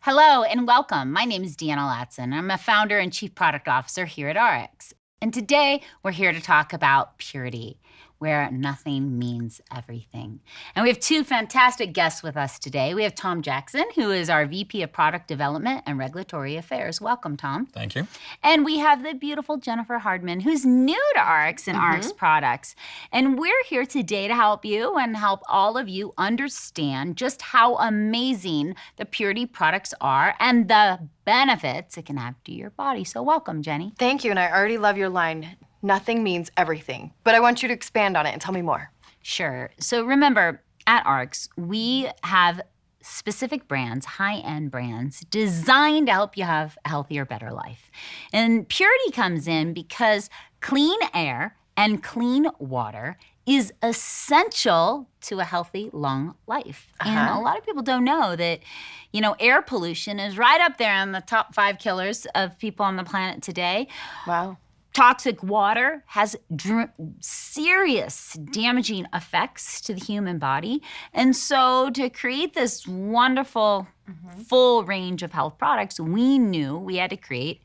Hello and welcome. My name is Deanna Latson. I'm a founder and chief product officer here at RX. And today we're here to talk about purity, where nothing means everything. And we have two fantastic guests with us today. We have Tom Jackson, who is our VP of Product Development and Regulatory Affairs. Welcome, Tom. Thank you. And we have the beautiful Jennifer Hardman, who's new to RX and RX products. And we're here today to help you and help all of you understand just how amazing the purity products are and the benefits it can have to your body. So welcome, Jenny. Thank you, and I already love your line. Nothing means everything, but I want you to expand on it and tell me more. Sure. So remember, at RX, we have specific brands, high-end brands, designed to help you have a healthier, better life. And purity comes in because clean air and clean water is essential to a healthy, long life. And a lot of people don't know that, air pollution is right up there on the top 5 killers of people on the planet today. Wow. Toxic water has serious damaging effects to the human body. And so to create this wonderful, full range of health products, we knew we had to create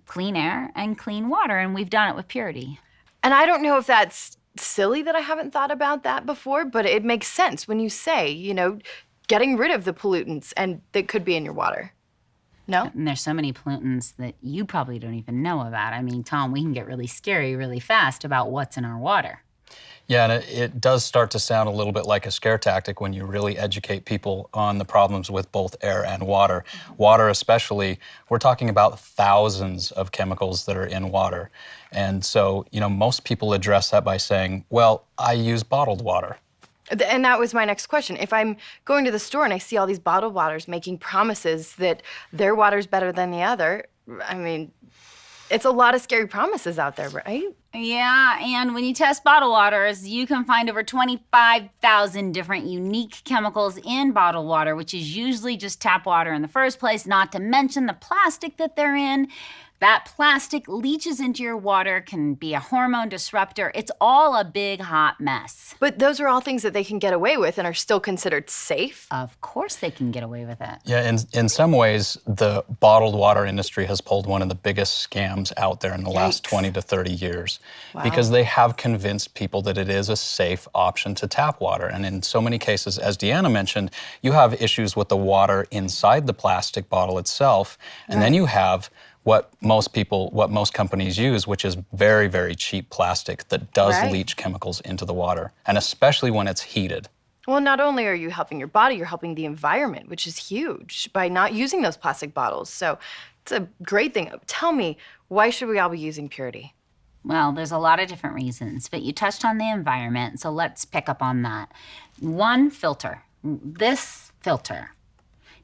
clean air and clean water, and we've done it with Purity. And I don't know if that's silly that I haven't thought about that before, but it makes sense when you say, getting rid of the pollutants and that could be in your water. No? And there's so many pollutants that you probably don't even know about. I mean, Tom, we can get really scary really fast about what's in our water. Yeah, and it does start to sound a little bit like a scare tactic when you really educate people on the problems with both air and water. Water especially, we're talking about thousands of chemicals that are in water. And so, most people address that by saying, well, I use bottled water. And that was my next question. If I'm going to the store and I see all these bottled waters making promises that their water's better than the other, I mean, it's a lot of scary promises out there, right? Yeah, and when you test bottled waters, you can find over 25,000 different unique chemicals in bottled water, which is usually just tap water in the first place, not to mention the plastic that they're in. That plastic leaches into your water, can be a hormone disruptor. It's all a big, hot mess. But those are all things that they can get away with and are still considered safe. Of course they can get away with it. Yeah, in some ways, the bottled water industry has pulled one of the biggest scams out there in the last 20 to 30 years. Wow. Because they have convinced people that it is a safe option to tap water. And in so many cases, as Deanna mentioned, you have issues with the water inside the plastic bottle itself. And then you have what most companies use, which is very, very cheap plastic that does leach chemicals into the water, and especially when it's heated. Well, not only are you helping your body, you're helping the environment, which is huge, by not using those plastic bottles. So it's a great thing. Tell me, why should we all be using Purity? Well, there's a lot of different reasons, but you touched on the environment, so let's pick up on that. One filter, this filter,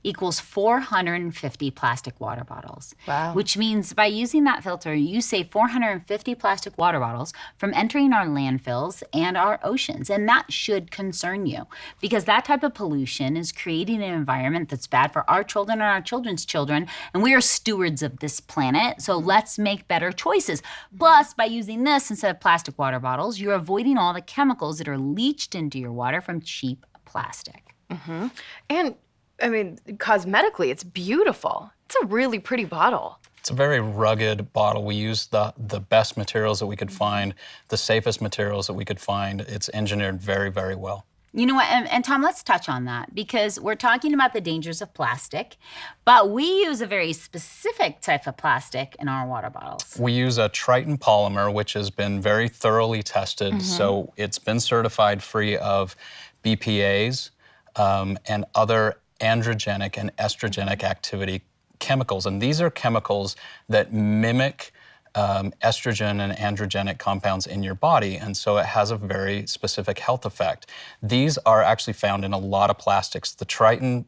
equals 450 plastic water bottles. Wow. Which means by using that filter, you save 450 plastic water bottles from entering our landfills and our oceans. And that should concern you, because that type of pollution is creating an environment that's bad for our children and our children's children. And we are stewards of this planet, so let's make better choices. Plus, by using this instead of plastic water bottles, you're avoiding all the chemicals that are leached into your water from cheap plastic. And I mean, cosmetically, it's beautiful. It's a really pretty bottle. It's a very rugged bottle. We use the best materials that we could find, the safest materials that we could find. It's engineered very, very well. You know what, and Tom, let's touch on that, because we're talking about the dangers of plastic, but we use a very specific type of plastic in our water bottles. We use a Triton polymer, which has been very thoroughly tested. So it's been certified free of BPAs and other androgenic and estrogenic activity chemicals. And these are chemicals that mimic estrogen and androgenic compounds in your body, and so it has a very specific health effect. These are actually found in a lot of plastics. The Triton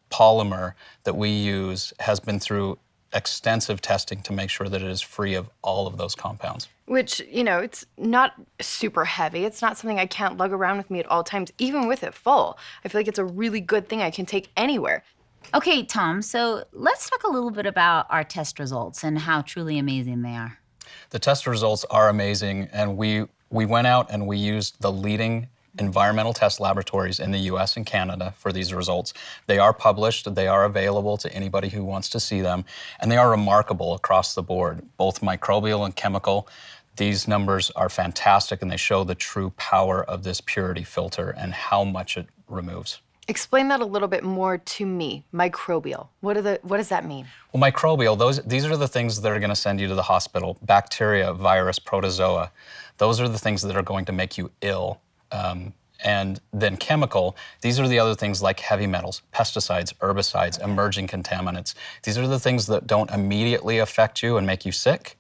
polymer that we use has been through extensive testing to make sure that it is free of all of those compounds. Which, it's not super heavy. It's not something I can't lug around with me at all times, even with it full. I feel like it's a really good thing I can take anywhere. Okay, Tom, so let's talk a little bit about our test results and how truly amazing they are. The test results are amazing, and we went out and we used the leading environmental test laboratories in the US and Canada for these results. They are published, they are available to anybody who wants to see them, and they are remarkable across the board, both microbial and chemical. These numbers are fantastic, and they show the true power of this purity filter and how much it removes. Explain that a little bit more to me. Microbial. What does that mean? Well, microbial, these are the things that are going to send you to the hospital. Bacteria, virus, protozoa. Those are the things that are going to make you ill. And then chemical, these are the other things like heavy metals, pesticides, herbicides, emerging contaminants. These are the things that don't immediately affect you and make you sick,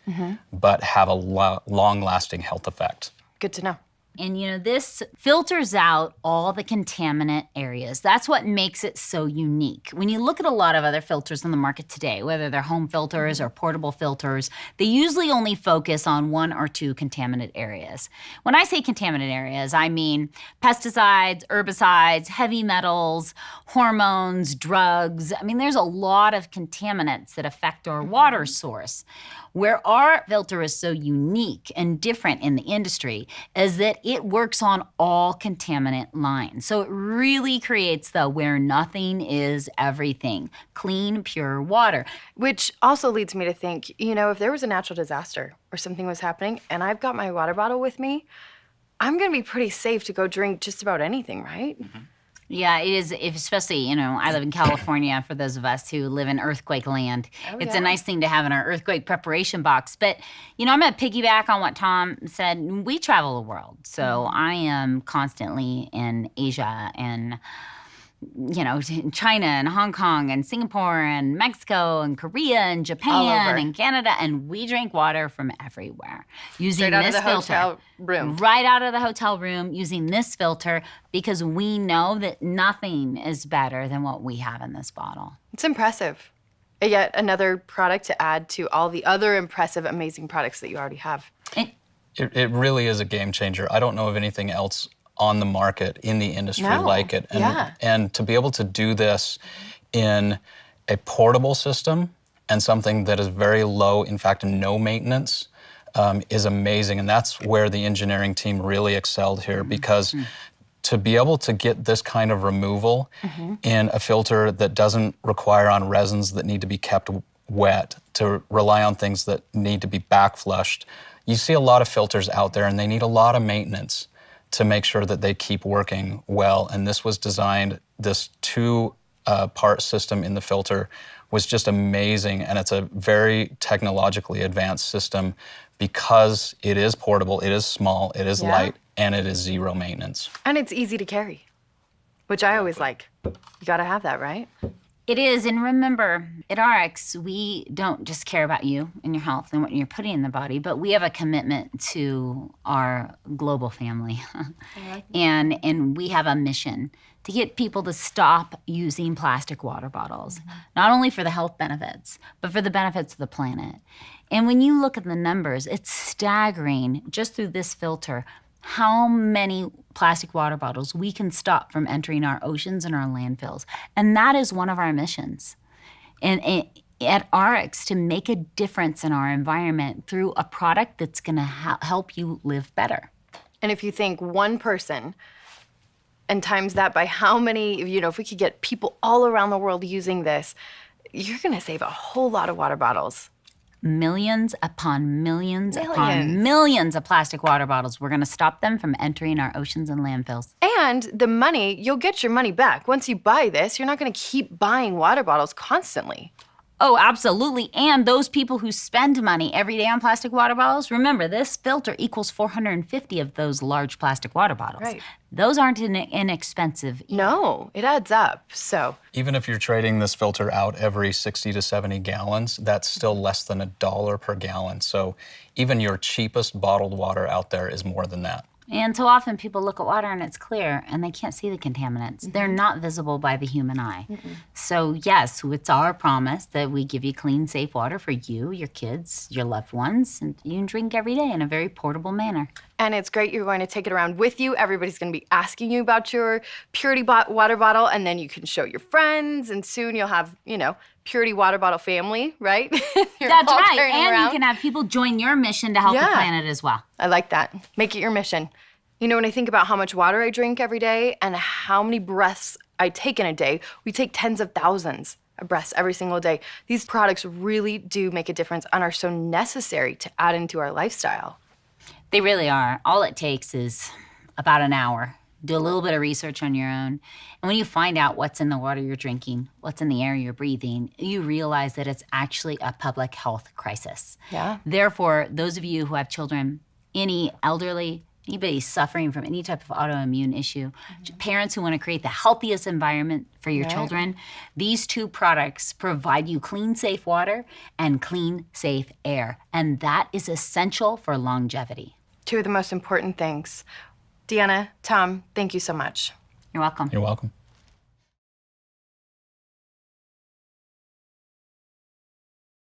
but have a long-lasting health effect. Good to know. And this filters out all the contaminant areas. That's what makes it so unique. When you look at a lot of other filters on the market today, whether they're home filters or portable filters, they usually only focus on 1 or 2 contaminant areas. When I say contaminant areas, I mean pesticides, herbicides, heavy metals, hormones, drugs. I mean, there's a lot of contaminants that affect our water source. Where our filter is so unique and different in the industry is that it works on all contaminant lines. So it really creates the where nothing is everything, clean, pure water. Which also leads me to think, if there was a natural disaster or something was happening and I've got my water bottle with me, I'm going to be pretty safe to go drink just about anything, right? Yeah, it is, especially, I live in California, for those of us who live in earthquake land. It's a nice thing to have in our earthquake preparation box. But, I'm going to piggyback on what Tom said. We travel the world. So I am constantly in Asia and, in China and Hong Kong and Singapore and Mexico and Korea and Japan and Canada. And we drink water from everywhere using Straight out this of the filter. hotel room. Right out of the hotel room using this filter because we know that nothing is better than what we have in this bottle. It's impressive. Yet another product to add to all the other impressive, amazing products that you already have. It really is a game changer. I don't know of anything else on the market in the industry like it. And to be able to do this in a portable system and something that is very low, in fact, no maintenance, is amazing. And that's where the engineering team really excelled here, because to be able to get this kind of removal in a filter that doesn't require on resins that need to be kept wet, to rely on things that need to be back flushed. You see a lot of filters out there and they need a lot of maintenance to make sure that they keep working well. And this was designed, this 2-part system in the filter was just amazing. And it's a very technologically advanced system because it is portable, it is small, it is light, and it is 0 maintenance. And it's easy to carry, which I always like. You gotta have that, right? It is, and remember, at RX, we don't just care about you and your health and what you're putting in the body, but we have a commitment to our global family. And we have a mission to get people to stop using plastic water bottles, not only for the health benefits, but for the benefits of the planet. And when you look at the numbers, it's staggering, just through this filter, how many plastic water bottles we can stop from entering our oceans and our landfills. And that is one of our missions. And at RX, to make a difference in our environment through a product that's going to help you live better. And if you think one person and times that by how many, if we could get people all around the world using this, you're going to save a whole lot of water bottles. Millions upon millions upon millions of plastic water bottles. We're going to stop them from entering our oceans and landfills. And the money, you'll get your money back. Once you buy this, you're not going to keep buying water bottles constantly. Oh, absolutely. And those people who spend money every day on plastic water bottles, remember, this filter equals 450 of those large plastic water bottles. Right. Those aren't inexpensive. No, it adds up. So even if you're trading this filter out every 60 to 70 gallons, that's still less than $1 per gallon. So even your cheapest bottled water out there is more than that. And so often people look at water and it's clear and they can't see the contaminants. They're not visible by the human eye. So yes, it's our promise that we give you clean, safe water for you, your kids, your loved ones, and you can drink every day in a very portable manner. And it's great you're going to take it around with you. Everybody's going to be asking you about your Purity water bottle, and then you can show your friends, and soon you'll have, Purity water bottle family, right? That's right. And you can have people join your mission to help the planet as well. I like that. Make it your mission. You know, when I think about how much water I drink every day and how many breaths I take in a day, we take tens of thousands of breaths every single day. These products really do make a difference and are so necessary to add into our lifestyle. They really are. All it takes is about an hour. Do a little bit of research on your own. And when you find out what's in the water you're drinking, what's in the air you're breathing, you realize that it's actually a public health crisis. Yeah. Therefore, those of you who have children, any elderly, anybody suffering from any type of autoimmune issue, parents who want to create the healthiest environment for your children, these two products provide you clean, safe water and clean, safe air. And that is essential for longevity. Two of the most important things. Deanna, Tom, thank you so much. You're welcome. You're welcome.